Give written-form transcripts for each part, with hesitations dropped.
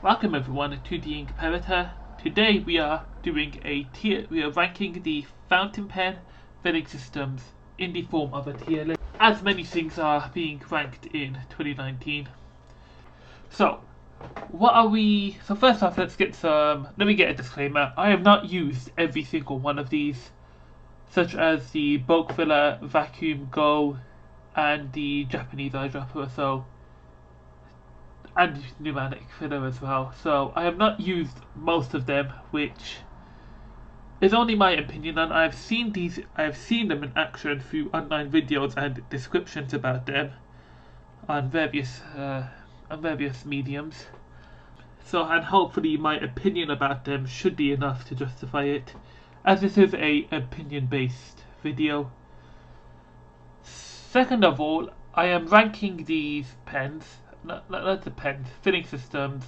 Welcome everyone to the Inkperator. Today we are doing a tier. We are ranking the fountain pen filling systems in the form of a tier list, as many things are being ranked in 2019. So, what are we? So first off, let's get some. Let me get a disclaimer. I have not used every single one of these, such as the bulk filler, vacuum go, and the Japanese eyedropper. And pneumatic filler as well. So I have not used most of them, which is only my opinion, and I've seen them in action through online videos and descriptions about them on various mediums. So, and hopefully my opinion about them should be enough to justify it, as this is a opinion-based video. Second of all, I am ranking these pens, not the pens, filling systems,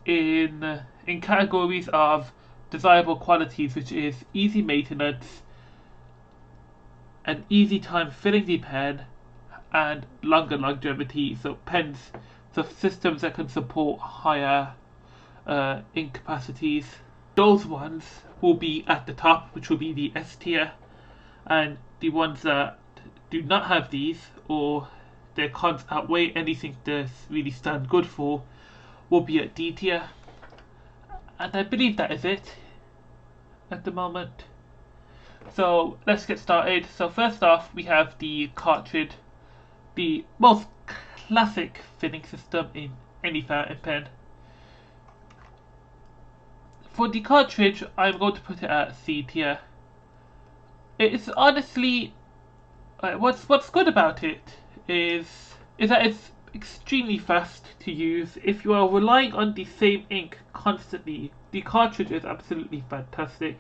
in categories of desirable qualities, which is easy maintenance, an easy time filling the pen, and longer longevity. So systems that can support higher ink capacities. Those ones will be at the top, which will be the S tier, and the ones that do not have these, or their cons outweigh anything they really stand good for, will be at D tier. And I believe that is it at the moment. So let's get started. So first off, we have the cartridge, the most classic filling system in any fountain pen. For the cartridge, I'm going to put it at C tier. It's honestly, what's good about it is that it's extremely fast to use. If you are relying on the same ink constantly, the cartridge is absolutely fantastic.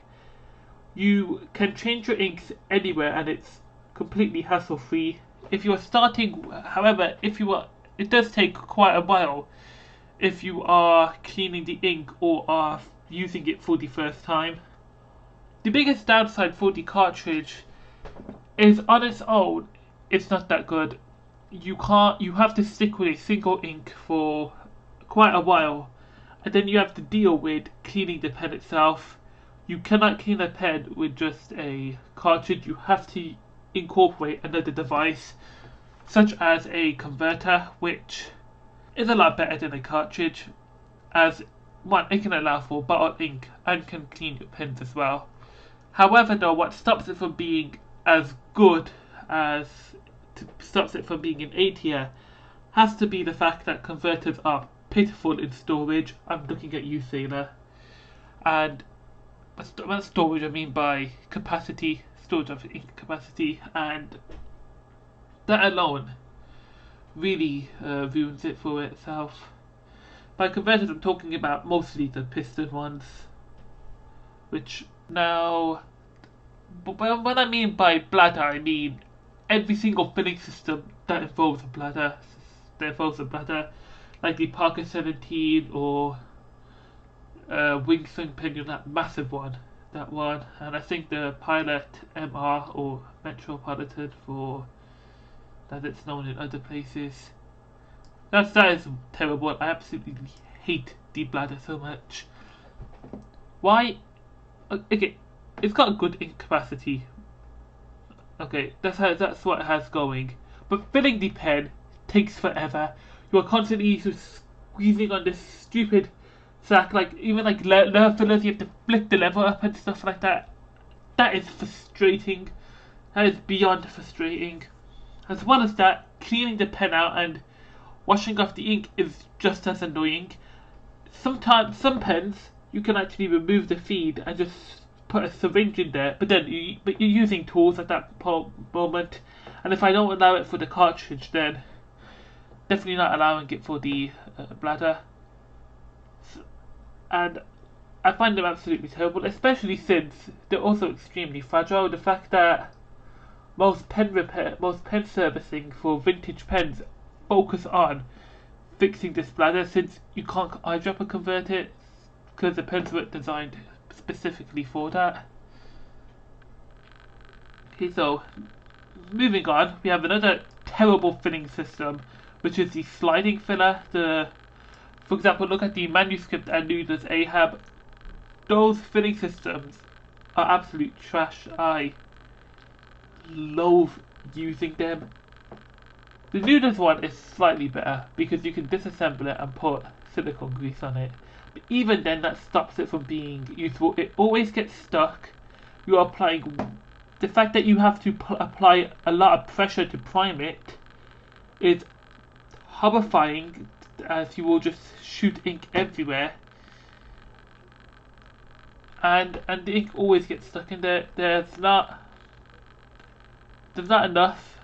You can change your inks anywhere and it's completely hassle free. If you are starting, however, it does take quite a while if you are cleaning the ink or are using it for the first time. The biggest downside for the cartridge is on its own, it's not that good. You have to stick with a single ink for quite a while, and then you have to deal with cleaning the pen itself. You cannot clean a pen with just a cartridge. You have to incorporate another device, such as a converter, which is a lot better than a cartridge, as one, it can allow for bottled ink and can clean your pens as well. However, though, what stops it from being as good as stops it from being in A tier has to be the fact that converters are pitiful in storage. I'm looking at you, Sailor. And by storage, I mean by capacity, storage of ink capacity, and that alone really ruins it for itself. By converters, I'm talking about mostly the piston ones, which now, but when I mean by bladder, I mean every single filling system that involves a bladder, like the Parker 17 or Wingswing Pinion, that massive one, and I think the Pilot MR or Metropolitan for that it's known in other places. That is terrible. I absolutely hate the bladder so much. Why? Okay, it's got a good ink capacity. Okay, that's what it has going. But filling the pen takes forever. You are constantly squeezing on this stupid sack, like even like leather fillers. You have to flick the lever up and stuff like that. That is frustrating. That is beyond frustrating. As well as that, cleaning the pen out and washing off the ink is just as annoying. Sometimes some pens you can actually remove the feed and just put a syringe in there, but you're using tools at that moment, and if I don't allow it for the cartridge, then definitely not allowing it for the bladder. And I find them absolutely terrible, especially since they're also extremely fragile. The fact that most pen servicing for vintage pens focus on fixing this bladder, since you can't eyedropper convert it because the pens weren't designed specifically for that. Okay, so moving on, we have another terrible filling system, which is the sliding filler. The For example, look at the Manuscript and Noodles Ahab. Those filling systems are absolute trash. I loathe using them. The Noodles one is slightly better because you can disassemble it and put silicone grease on it. But even then, that stops it from being useful. It always gets stuck. You are applying. The fact that you have to apply a lot of pressure to prime it is horrifying, as you will just shoot ink everywhere. And the ink always gets stuck in there. There's not enough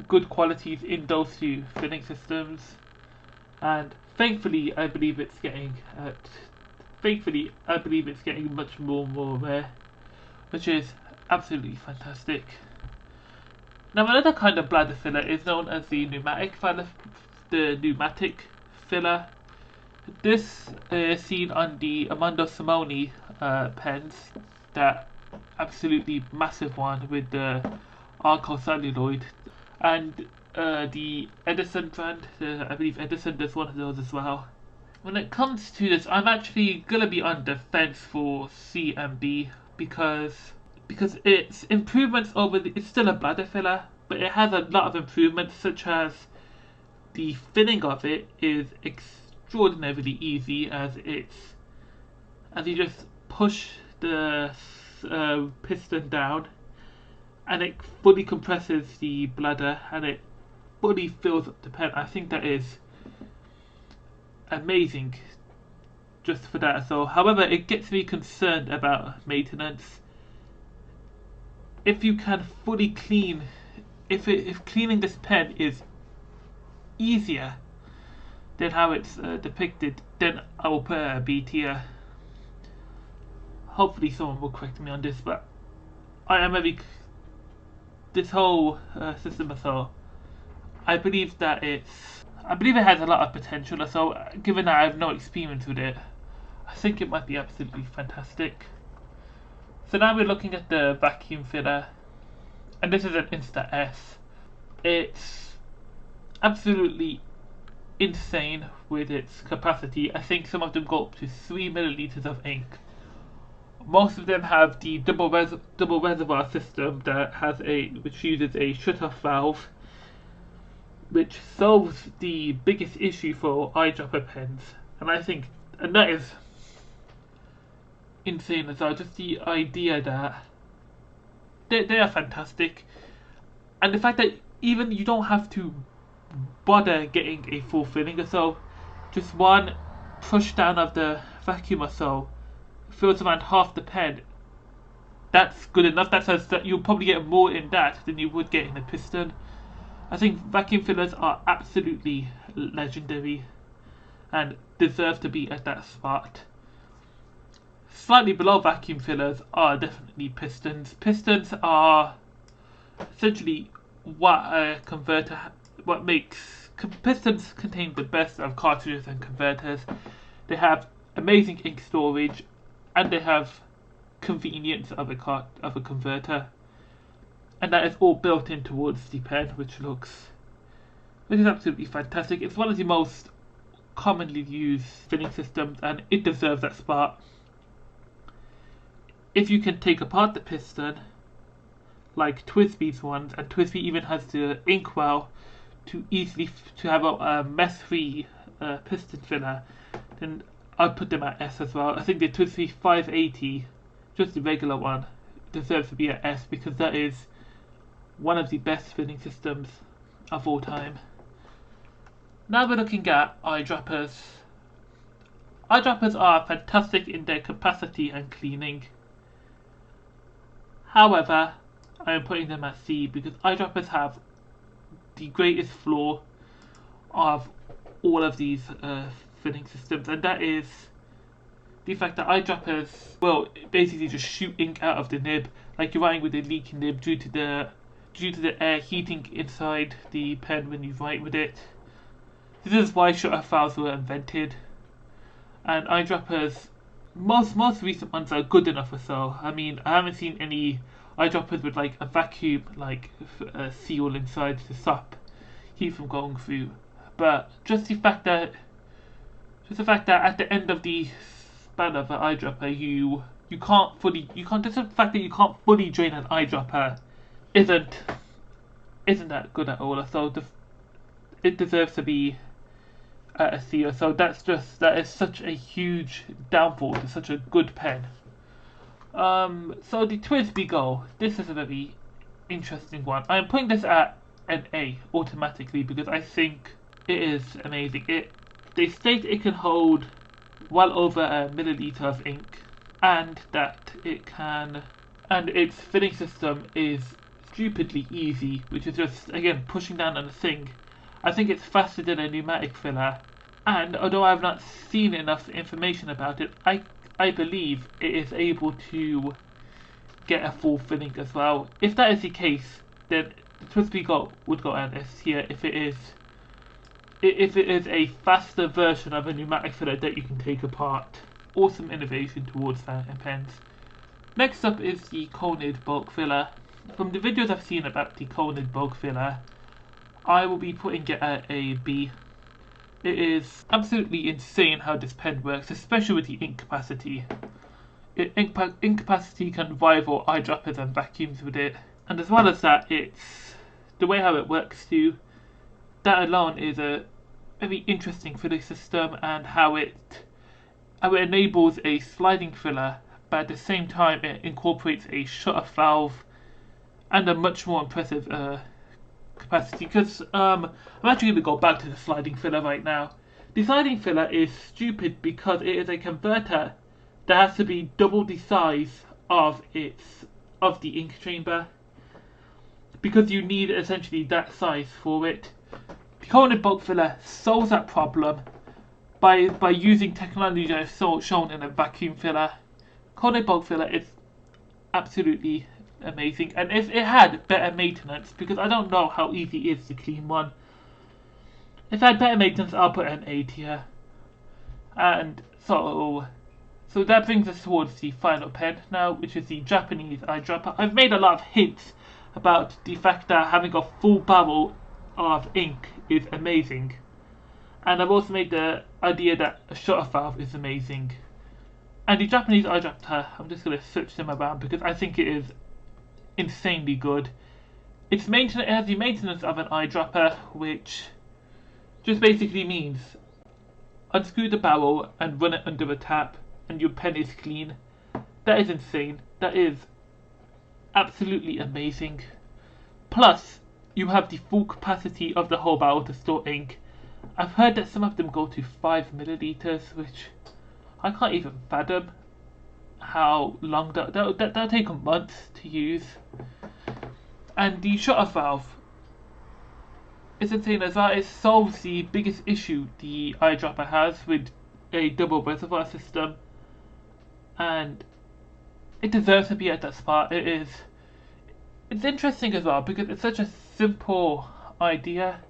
good qualities in those two filling systems, and thankfully I believe it's getting much more rare, which is absolutely fantastic. Now, another kind of bladder filler is known as the pneumatic filler. This is seen on the Armando Simone pens, that absolutely massive one with the alkocelluloid, and the Edison brand. I believe Edison does one of those as well. When it comes to this, I'm actually gonna be on the fence for CMB because its improvements over it's still a bladder filler, but it has a lot of improvements, such as the filling of it is extraordinarily easy, as you just push the piston down and it fully compresses the bladder and it fully fills up the pen. I think that is amazing just for that. So, however, it gets me concerned about maintenance. If you can fully clean, if cleaning this pen is easier than how it's depicted, then I will put a B tier. Hopefully someone will correct me on this, but I am this whole system or so, I believe it has a lot of potential. So, given that I have no experience with it, I think it might be absolutely fantastic. So now we're looking at the vacuum filler, and this is an Insta S. It's absolutely insane with its capacity. I think some of them go up to 3 milliliters of ink. Most of them have the double reservoir system which uses a shut-off valve, which solves the biggest issue for eyedropper pens, and that is insane as well. Just the idea that they are fantastic, and the fact that even you don't have to bother getting a full filling or so, just one push down of the vacuum or so fills around half the pen. That's good enough. That says that you'll probably get more in that than you would get in a piston. I think vacuum fillers are absolutely legendary and deserve to be at that spot. Slightly below vacuum fillers are definitely pistons. Pistons are essentially pistons contain the best of cartridges and converters. They have amazing ink storage, and they have convenience of a converter, and that is all built in towards the pen, which is absolutely fantastic. It's one of the most commonly used filling systems, and it deserves that spot. If you can take apart the piston, like TWSBI's ones, and TWSBI even has the inkwell to have a mess-free piston filler, then I'd put them at S as well. I think the TWSBI 580, just the regular one, deserves to be at S because that is one of the best filling systems of all time. Now we're looking at eyedroppers. Eyedroppers are fantastic in their capacity and cleaning. However, I am putting them at C because eyedroppers have the greatest flaw of all of these filling systems, and that is the fact that eyedroppers will basically just shoot ink out of the nib, like you're writing with a leaky nib due to the air heating inside the pen when you write with it. This is why shutter files were invented, and eyedroppers, most recent ones are good enough or so. I mean, I haven't seen any eyedroppers with like a vacuum seal inside to stop heat from going through, but just the fact that Just the fact that at the end of the span of an eyedropper, you can't just the fact that you can't fully drain an eyedropper isn't isn't that good at all. So it deserves to be at a C. So that is such a huge downfall to such a good pen. So the TWSBI Go, this is a very interesting one. I'm putting this at an A automatically because I think it is amazing. They state it can hold well over a milliliter of ink, and that and its filling system is stupidly easy, which is just again pushing down on the thing. I think it's faster than a pneumatic filler, and although I've not seen enough information about it, I believe it is able to get a full filling as well. If that is the case, then the TWSBI Go would go at S tier if it is a faster version of a pneumatic filler that you can take apart. Awesome innovation towards fountain pens. Next up is the Konid bulk filler. From the videos I've seen about the Konid bulk filler, I will be putting it at a B. It is absolutely insane how this pen works, especially with the ink capacity. Ink capacity can rival eyedroppers and vacuums with it, and as well as that, it's the way how it works too. That alone is a very interesting filling system, and how it enables a sliding filler, but at the same time it incorporates a shutter valve and a much more impressive capacity. Because I'm actually going to go back to the sliding filler right now. The sliding filler is stupid because it is a converter that has to be double the size of the ink chamber, because you need essentially that size for it. The Konid bulk filler solves that problem by using technology that is shown in a vacuum filler. Konid bulk filler is absolutely amazing, and if it had better maintenance, because I don't know how easy it is to clean one. If it had better maintenance, I'll put an A tier. And so that brings us towards the final pen now, which is the Japanese eyedropper. I've made a lot of hints about the fact that having a full barrel of ink is amazing, and I've also made the idea that a shutter valve is amazing. And the Japanese eyedropper, I'm just going to switch them around because I think it is insanely good. It has the maintenance of an eyedropper, which just basically means unscrew the barrel and run it under a tap and your pen is clean. That is insane. That is absolutely amazing. Plus, you have the full capacity of the whole barrel to store ink. I've heard that some of them go to 5 milliliters, which I can't even fathom how long that'll take a month to use. And the shutter valve is insane as well. It solves the biggest issue the eyedropper has with a double reservoir system, and it deserves to be at that spot. It's interesting as well because it's such a simple idea,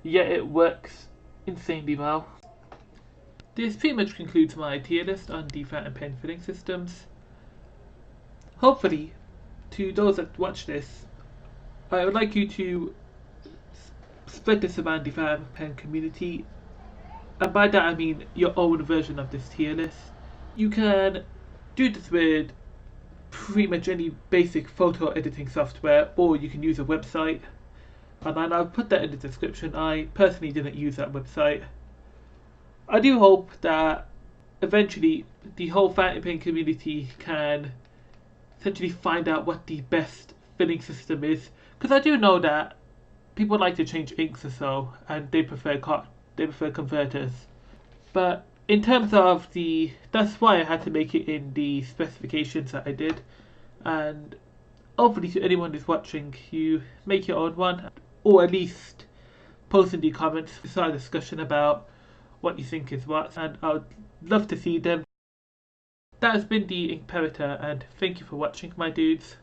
yet it works insanely well. This pretty much concludes my tier list on the fountain pen filling systems. Hopefully, to those that watch this, I would like you to spread this around the fountain pen community, and by that I mean your own version of this tier list. You can do this with pretty much any basic photo editing software, or you can use a website, and I'll put that in the description. I personally didn't use that website. I do hope that eventually the whole fountain pen community can essentially find out what the best filling system is, because I do know that people like to change inks or so, and they prefer converters. But in terms of that's why I had to make it in the specifications that I did, and hopefully to anyone who's watching, you make your own one, or at least post in the comments to start a discussion about what you think is what, and I would love to see them. That has been the Inkperator, and thank you for watching, my dudes.